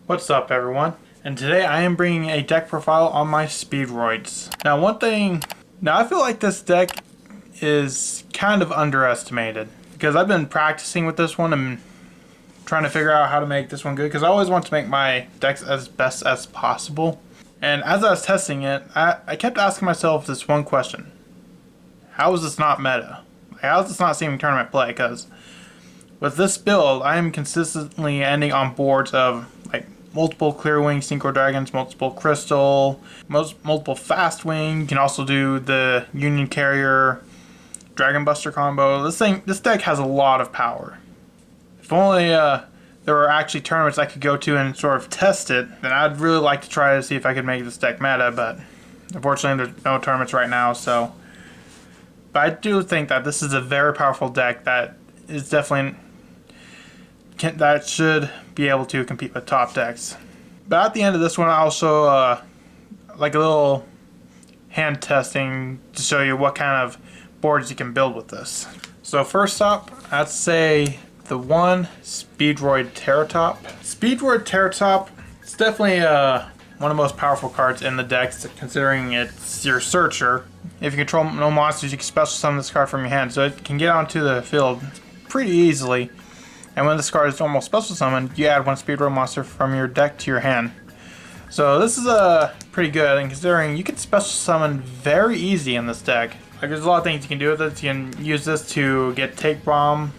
What's up, everyone? And today I am bringing a deck profile on my Speedroids. Now I feel like this deck is kind of underestimated because I've been practicing with this one and trying to figure out how to make this one good because I always want to make my decks as best as possible. And as I was testing it, I kept asking myself this one question. How is this not meta? How is this not seeing tournament play? Because with this build, I am consistently ending on boards of like multiple clear wing synchro dragons, multiple crystal, multiple fast wing. You can also do the union carrier dragon buster combo. This deck has a lot of power. If only there were actually tournaments I could go to and sort of test it, then I'd really like to try to see if I could make this deck meta, but unfortunately there's no tournaments right now, so. But I do think that this is a very powerful deck that is definitely that should be able to compete with top decks. But at the end of this one, I also like a little hand testing to show you what kind of boards you can build with this. So first up, I'd say the one Speedroid Terratop. Speedroid Terratop is definitely one of the most powerful cards in the deck, considering it's your searcher. If you control no monsters, you can special summon this card from your hand, so it can get onto the field pretty easily. And when this card is normal special summon, you add one Speedroid monster from your deck to your hand. So this is pretty good, and considering you can special summon very easy in this deck. Like, there's a lot of things you can do with it. You can use this to get Take Bomb,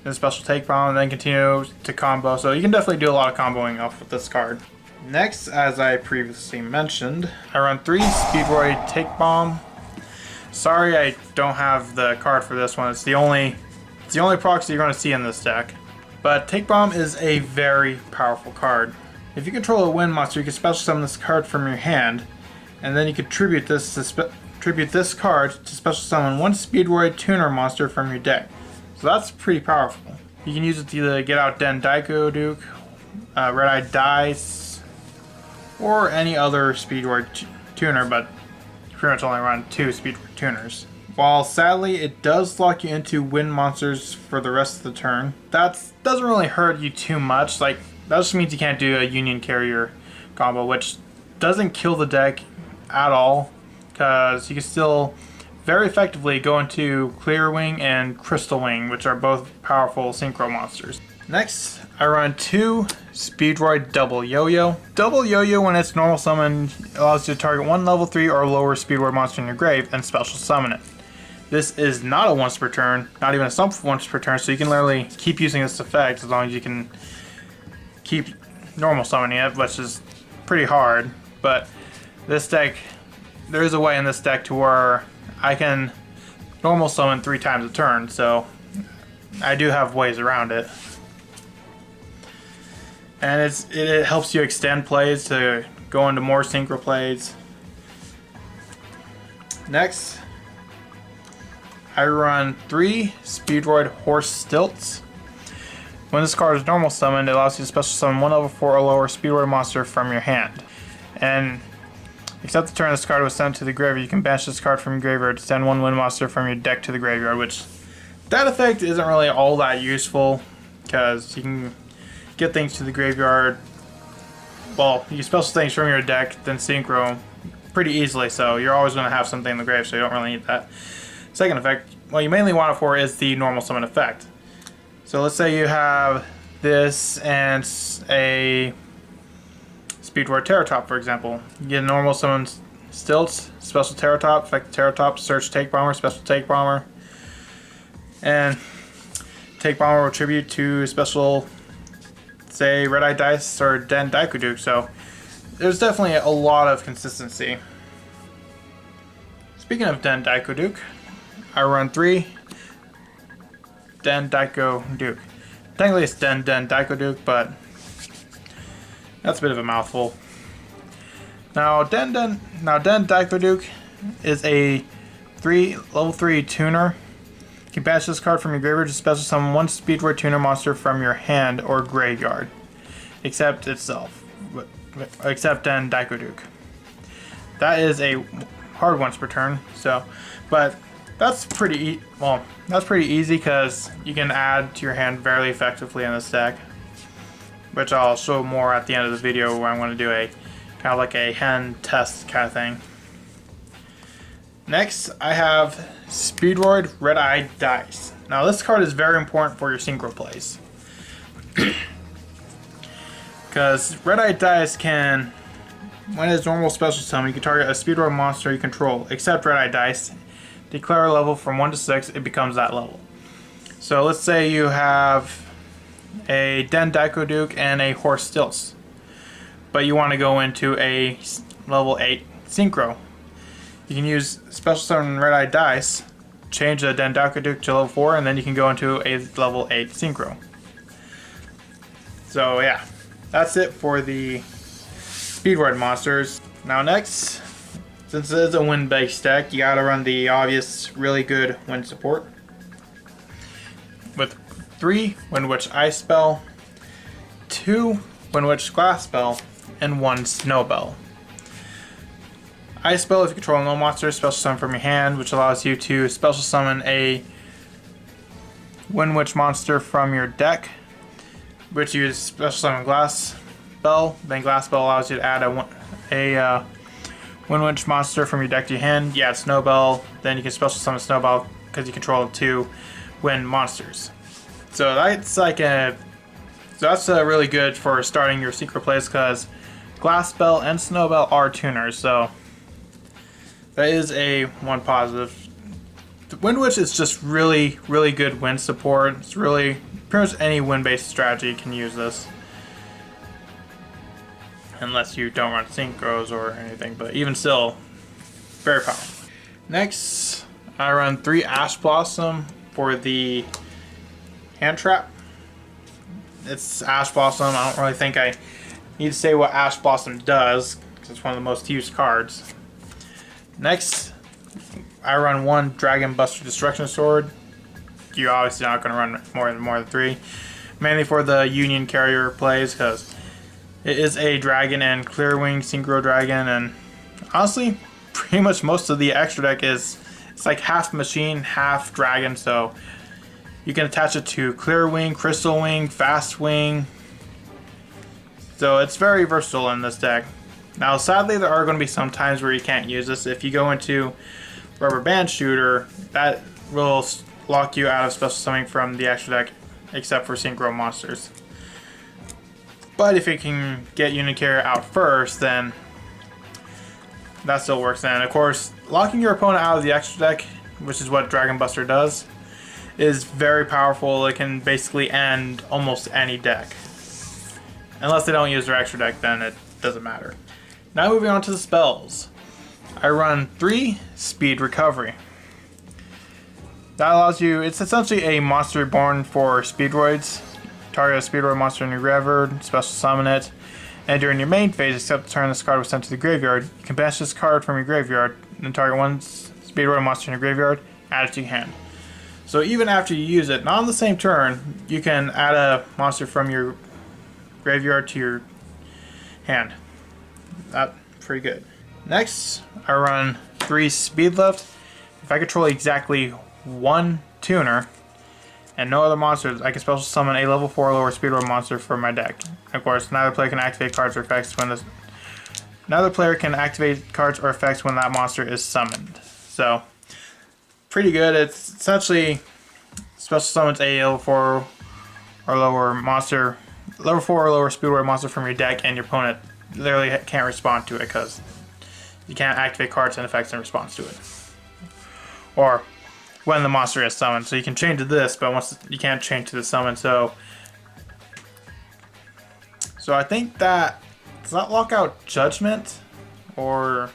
then special Take Bomb, and then continue to combo. So you can definitely do a lot of comboing off with this card. Next, as I previously mentioned, I run 3 Speedroid Take Bomb. Sorry I don't have the card for this one. It's the only proxy you're going to see in this deck. But Take Bomb is a very powerful card. If you control a wind monster, you can special summon this card from your hand, and then you can tribute this card to special summon one Speedroid tuner monster from your deck. So that's pretty powerful. You can use it to either get out Den Daikoduke, Red Eye Dice, or any other Speedroid tuner, but you pretty much only run 2 Speedroid tuners. While sadly it does lock you into wind monsters for the rest of the turn, that doesn't really hurt you too much. Like, that just means you can't do a union carrier combo, which doesn't kill the deck at all, because you can still very effectively go into Clear Wing and Crystal Wing, which are both powerful synchro monsters. Next, I run 2 Speedroid Double Yo-Yo. Double Yo-Yo, when it's normal summon, allows you to target one level 3 or lower Speedroid monster in your grave and special summon it. This is not a once per turn, not even a sum once per turn, so you can literally keep using this effect as long as you can keep normal summoning it, which is pretty hard. But this deck, there is a way in this deck to where I can normal summon 3 times a turn, so I do have ways around it. And it helps you extend plays to go into more synchro plays. Next, I run 3 Speedroid Horse Stilts. When this card is normal summoned, it allows you to special summon one level 4 or lower Speedroid monster from your hand. And except the turn this card was sent to the graveyard, you can banish this card from your graveyard to send one wind monster from your deck to the graveyard, which that effect isn't really all that useful because you can get things to the graveyard. Well, you can special things from your deck, then synchro pretty easily, so you're always going to have something in the grave, so you don't really need that. Second effect, what you mainly want it for is the normal summon effect. So let's say you have this and a Speedroid Terratop, for example. You get a normal summon Stilts, special Terratop, effect Terratop, search Take Bomber, special Take Bomber. And Take Bomber will tribute to special, say, Red Eye Dice or Den Daikoduke, so there's definitely a lot of consistency. Speaking of Den Daikoduke, I run 3 Den Daikoduke. Technically it's Den Daikoduke, but that's a bit of a mouthful. Now Den Daikoduke is a level 3 tuner. You can banish this card from your graveyard to special summon one Speedroid tuner monster from your hand or graveyard, except itself, except Den Daikoduke. That is a hard once per turn. So, but that's pretty easy because you can add to your hand very effectively in this deck. which I'll show more at the end of the video, where I'm going to do a kind of like a hand test kind of thing. Next, I have Speedroid Red-Eye Dice. Now this card is very important for your synchro plays. Because Red-Eye Dice can, when it's normal special summon, you can target a Speedroid monster you control, except Red-Eye Dice. Declare a level from 1 to 6, it becomes that level. So let's say you have a Den Duke and a Horse Stilts, but you want to go into a level 8 synchro. You can use special summon Red-Eye Dice, change the Den Duke to level 4, and then you can go into a level 8 synchro. So yeah, that's it for the Speedroid monsters. Now next, since it is a wind-based deck, you gotta run the obvious, really good wind support. With 3 Wind Witch Ice Spell, 2 Wind Witch Glass Spell, and 1 Snow Bell. Ice Spell, if you control no monster, special summon from your hand, which allows you to special summon a Wind Witch monster from your deck, which you use special summon Glass Spell. Then Glass Spell allows you to add a Wind Witch monster from your deck to your hand. You add Snow Bell, then you can special summon Snow Bell because you control 2 wind monsters. So that's like that's really good for starting your secret plays, because Glass Spell and Snow Bell are tuners. So that is one positive. The Wind Witch is just really, really good wind support. It's really, pretty much any wind-based strategy can use this. Unless you don't run synchros or anything, but even still, very powerful. Next, I run 3 Ash Blossom for the hand trap. It's Ash Blossom. I don't really think I need to say what Ash Blossom does, because it's one of the most used cards. Next, I run 1 Dragon Buster Destruction Sword. You're obviously not going to run more than 3. Mainly for the Union Carrier plays, because it is a dragon and Clear Wing Synchro Dragon, and honestly, pretty much most of the extra deck it's like half machine, half dragon, so you can attach it to Clear Wing, Crystal Wing, Fast Wing. So it's very versatile in this deck. Now sadly, there are going to be some times where you can't use this. If you go into Rubber Band Shooter, that will lock you out of special summoning from the extra deck, except for synchro monsters. But if you can get Unicarrier out first, then that still works. And of course, locking your opponent out of the extra deck, which is what Dragon Buster does, is very powerful. It can basically end almost any deck. Unless they don't use their extra deck, then it doesn't matter. Now moving on to the spells. I run 3 Speed Recovery. That allows you, it's essentially a monster reborn for Speedroids. Target a Speedroid monster in your graveyard, special summon it, and during your main phase, except the turn this card was sent to the graveyard, you can banish this card from your graveyard, and target 1 Speedroid monster in your graveyard, add it to your hand. So even after you use it, not on the same turn, you can add a monster from your graveyard to your hand. That's pretty good. Next, I run 3 Speed Lift. If I control exactly 1 tuner and no other monsters, I can special summon a level 4 lower Speedroid monster from my deck. Of course, neither player can activate cards or effects when that monster is summoned. So, pretty good. It's essentially special summons a level 4 or lower monster, level 4 or lower Speedroid monster from your deck, and your opponent literally can't respond to it because you can't activate cards and effects in response to it. Or when the monster is summoned. So you can change to this, but once you can't change to the summon. So I think that, does that lock out Judgment? Or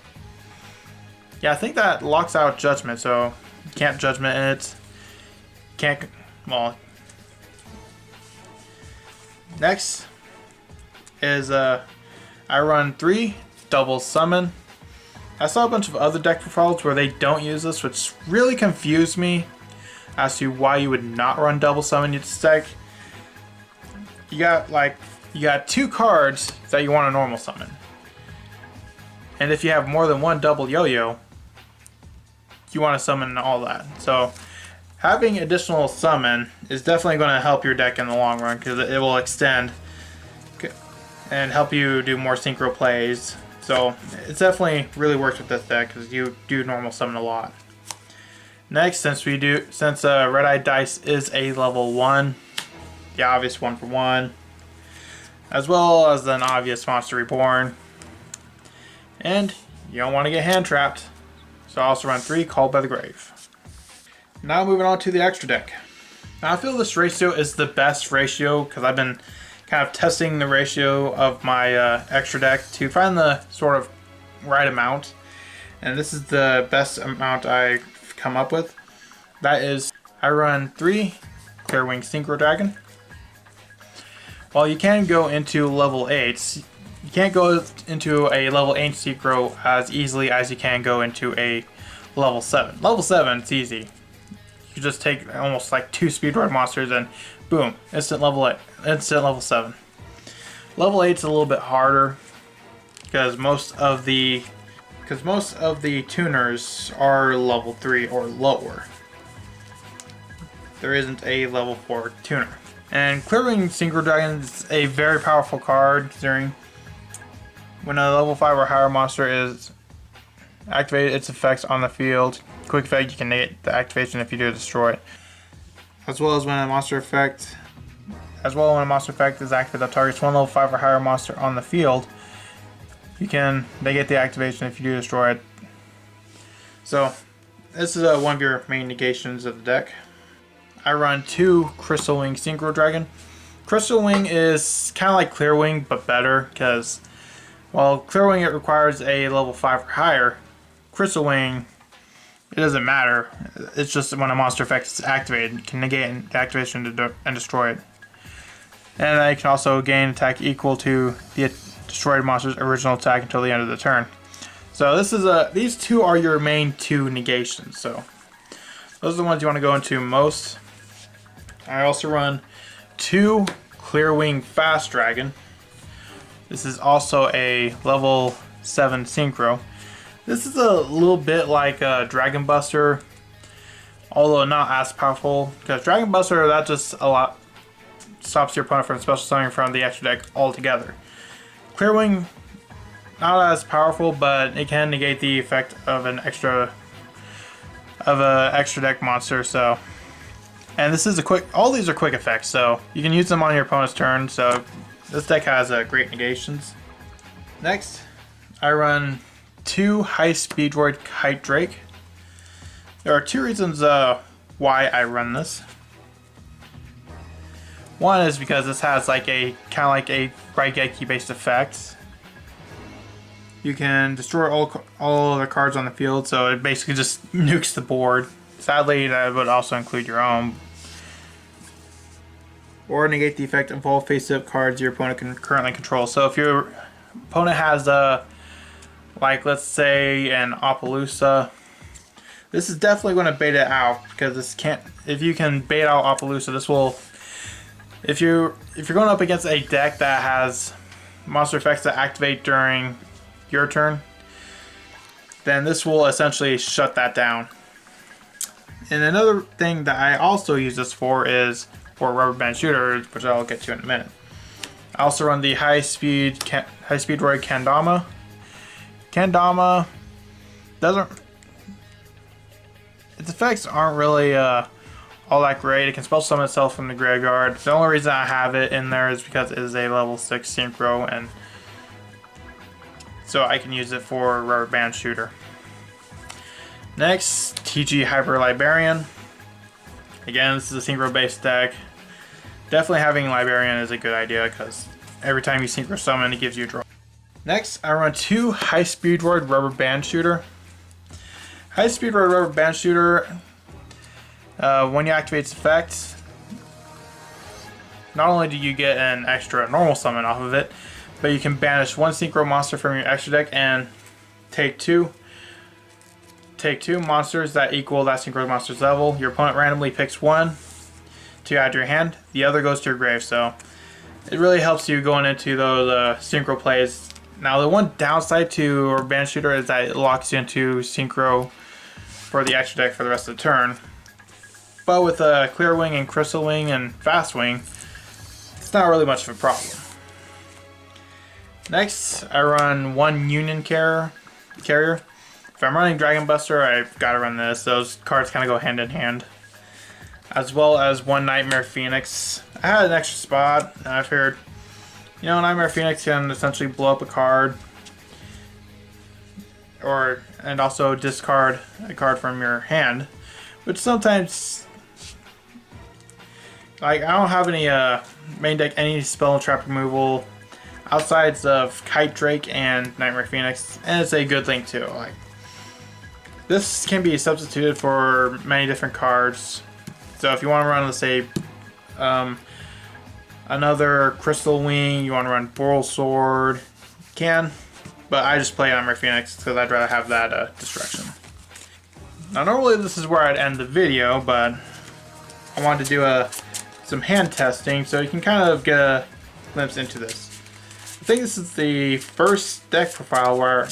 yeah, I think that locks out Judgment. So you can't Judgment it. Can't, well. Next is I run 3 Double Summon. I saw a bunch of other deck profiles where they don't use this, which really confused me as to why you would not run Double Summon in this deck. You got 2 cards that you want to normal summon. And if you have more than 1 double yo-yo, you want to summon all that. So having additional summon is definitely going to help your deck in the long run, because it will extend and help you do more synchro plays. So it's definitely really works with this deck because you do normal summon a lot. Next, since Red Eye Dice is a level 1, the obvious 1-for-1, as well as an obvious Monster Reborn, and you don't want to get hand trapped, so I also run 3 Called by the Grave. Now moving on to the extra deck. Now I feel this ratio is the best ratio because I've been kind of testing the ratio of my extra deck to find the sort of right amount, and this is the best amount I've come up with. That is, I run 3 Clearwing Synchro Dragon. While you can go into level 8s, you can't go into a level 8 Synchro as easily as you can go into a level 7. Level 7, it's easy. You just take almost like 2 Speedroid monsters and boom, instant level 7. Level 8 is a little bit harder because most of the tuners are level 3 or lower. There isn't a level 4 tuner. And Clearwing Synchro Dragon is a very powerful card considering when a level 5 or higher monster is activated, its effects on the field. Quick effect, you can negate the activation if you do destroy it. As well when a monster effect is activated that targets one level 5 or higher monster on the field, you can negate the activation if you do destroy it. So this is one of your main negations of the deck. I run 2 Crystal Wing Synchro Dragon. Crystal Wing is kind of like Clearwing but better because while Clearwing it requires a level 5 or higher, Crystal Wing it doesn't matter. It's just when a monster effect is activated, you can negate the activation and destroy it. And I can also gain attack equal to the destroyed monster's original attack until the end of the turn. So these 2 are your main 2 negations. So those are the ones you want to go into most. I also run 2 Clearwing Fast Dragon. This is also a level 7 Synchro. This is a little bit like Dragon Buster, although not as powerful, because Dragon Buster, that just stops your opponent from special summoning from the extra deck altogether. Clearwing, not as powerful, but it can negate the effect of an extra deck monster. So, and this is all these are quick effects, so you can use them on your opponent's turn. So this deck has great negations. Next, I run 2 High Speedroid Kite Drake. There are 2 reasons why I run this. One is because this has like kind of like a Raigeki based effect. You can destroy all the cards on the field, so it basically just nukes the board. Sadly, that would also include your own. Or negate the effect of all face-up cards your opponent can currently control. So if your opponent has like let's say an Appaloosa, this is definitely going to bait it out because if you can bait out Appaloosa, this will. If you're going up against a deck that has monster effects that activate during your turn, then this will essentially shut that down. And another thing that I also use this for is for rubber band shooters, which I'll get to in a minute. I also run the High Speedroid Kendama. Kendama its effects aren't really all that great. It can special summon itself from the graveyard. The only reason I have it in there is because it is a level 6 Synchro, and so I can use it for rubber band shooter. Next, TG Hyper Librarian. Again, this is a Synchro based deck. Definitely having Librarian is a good idea because every time you Synchro summon, it gives you a draw. Next, I run 2 High Speedroid Rubber Band Shooter. High Speedroid Rubber Band Shooter, when you activate its effect, not only do you get an extra normal summon off of it, but you can banish 1 Synchro monster from your extra deck and take two monsters that equal that Synchro monster's level. Your opponent randomly picks 1 to add to your hand. The other goes to your grave. So it really helps you going into those Synchro plays. Now the one downside to Rubber Band Shooter is that it locks you into Synchro for the extra deck for the rest of the turn. But with Clearwing and Crystal Wing and Fast Wing, it's not really much of a problem. Next, I run one Union Carrier. If I'm running Dragon Buster, I've got to run this. Those cards kind of go hand in hand. As well as one Nightmare Phoenix. I had an extra spot, and I figured, you know, Nightmare Phoenix can essentially blow up a card, and also discard a card from your hand, which sometimes, like, I don't have any main deck any spell and trap removal outside of Kite Drake and Nightmare Phoenix, and it's a good thing too. Like, this can be substituted for many different cards. So if you want to run, let's say, another Crystal Wing, you want to run Boral Sword, you can. But I just play Nightmare Phoenix because I'd rather have that distraction. Now normally this is where I'd end the video, but I wanted to do some hand testing so you can kind of get a glimpse into this. I think this is the first deck profile where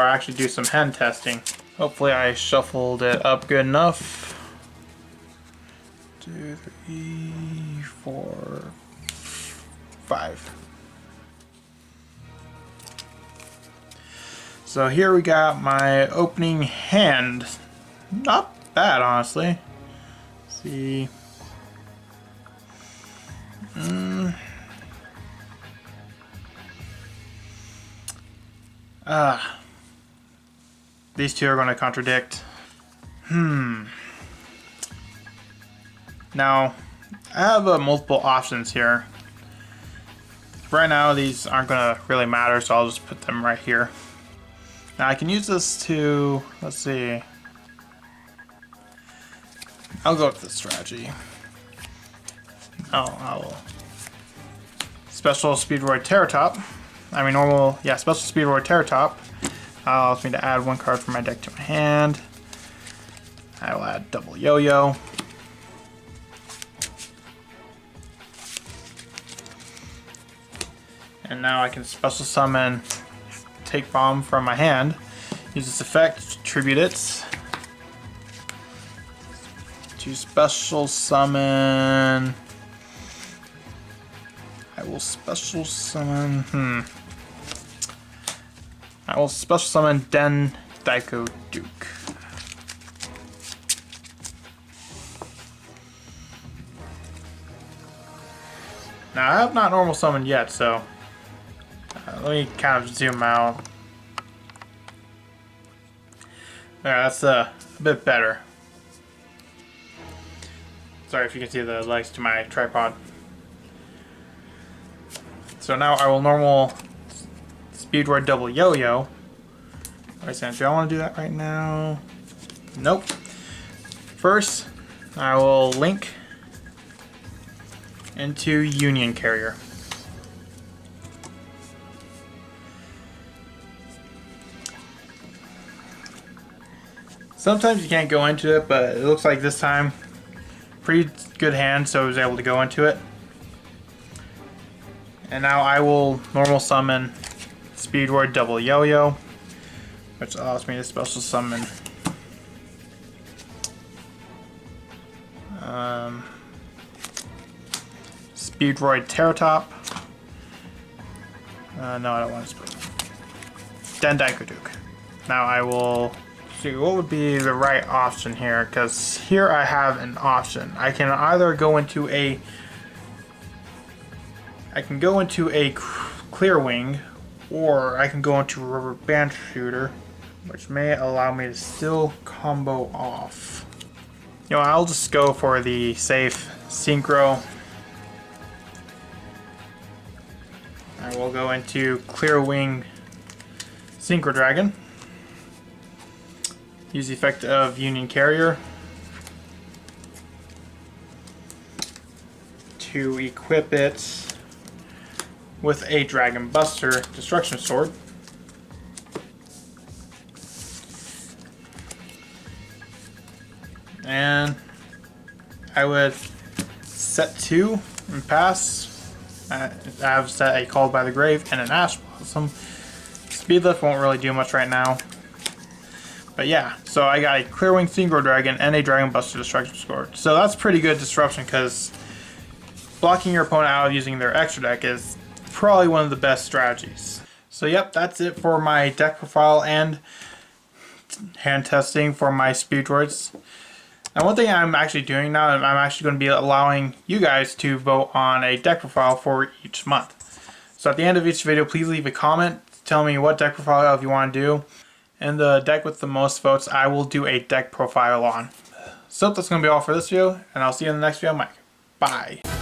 I actually do some hand testing. Hopefully I shuffled it up good enough. 2, 3, 4, 5. So here we got my opening hand. Not bad, honestly. Let's see. These two are going to contradict. Now, I have multiple options here. Right now, these aren't going to really matter, so I'll just put them right here. Now, I can use this to, let's see. I'll go with this strategy. I'll special Speedroid Terratop. Special Speedroid Terratop allows me to add one card from my deck to my hand. I will add double Yo-Yo. And now I can special summon Take Bomb from my hand. Use this effect, tribute it. To special summon. I will special summon. I will special summon Den Daiko Duke. Now I have not normal summoned yet, so let me kind of zoom out. There, that's a bit better. Sorry if you can see the legs to my tripod. So now I will normal Speedroid double Yo-Yo. Wait a second, do I want to do that right now? Nope. First, I will link into Union Carrier. Sometimes you can't go into it, but it looks like this time, pretty good hand, so I was able to go into it. And now I will normal summon Speedroid double Yo-Yo, which allows me to special summon Speedroid Terratop. No, I don't want to Den Daiko Duke. Now I will see what would be the right option here, because here I have an option. I can either go into a Clear Wing, or I can go into a Rubber Band Shooter, which may allow me to still combo off. You know, I'll just go for the safe Synchro. I will go into Clear Wing Synchro Dragon. Use the effect of Union Carrier to equip it with a Dragon Buster Destruction Sword. And I would set 2 and pass. I have set a Called by the Grave and an Ash Blossom. Speedlift won't really do much right now. But yeah, so I got a Clear Wing Synchro Dragon and a Dragon Buster Destruction Sword. So that's pretty good disruption, because blocking your opponent out using their extra deck is probably one of the best strategies. So yep, that's it for my deck profile and hand testing for my Speedroids. Now one thing I'm actually doing now, I'm actually going to be allowing you guys to vote on a deck profile for each month. So at the end of each video, please leave a comment, tell me what deck profile you want to do, and the deck with the most votes I will do a deck profile on. So that's going to be all for this video, and I'll see you in the next video, Mike. Bye.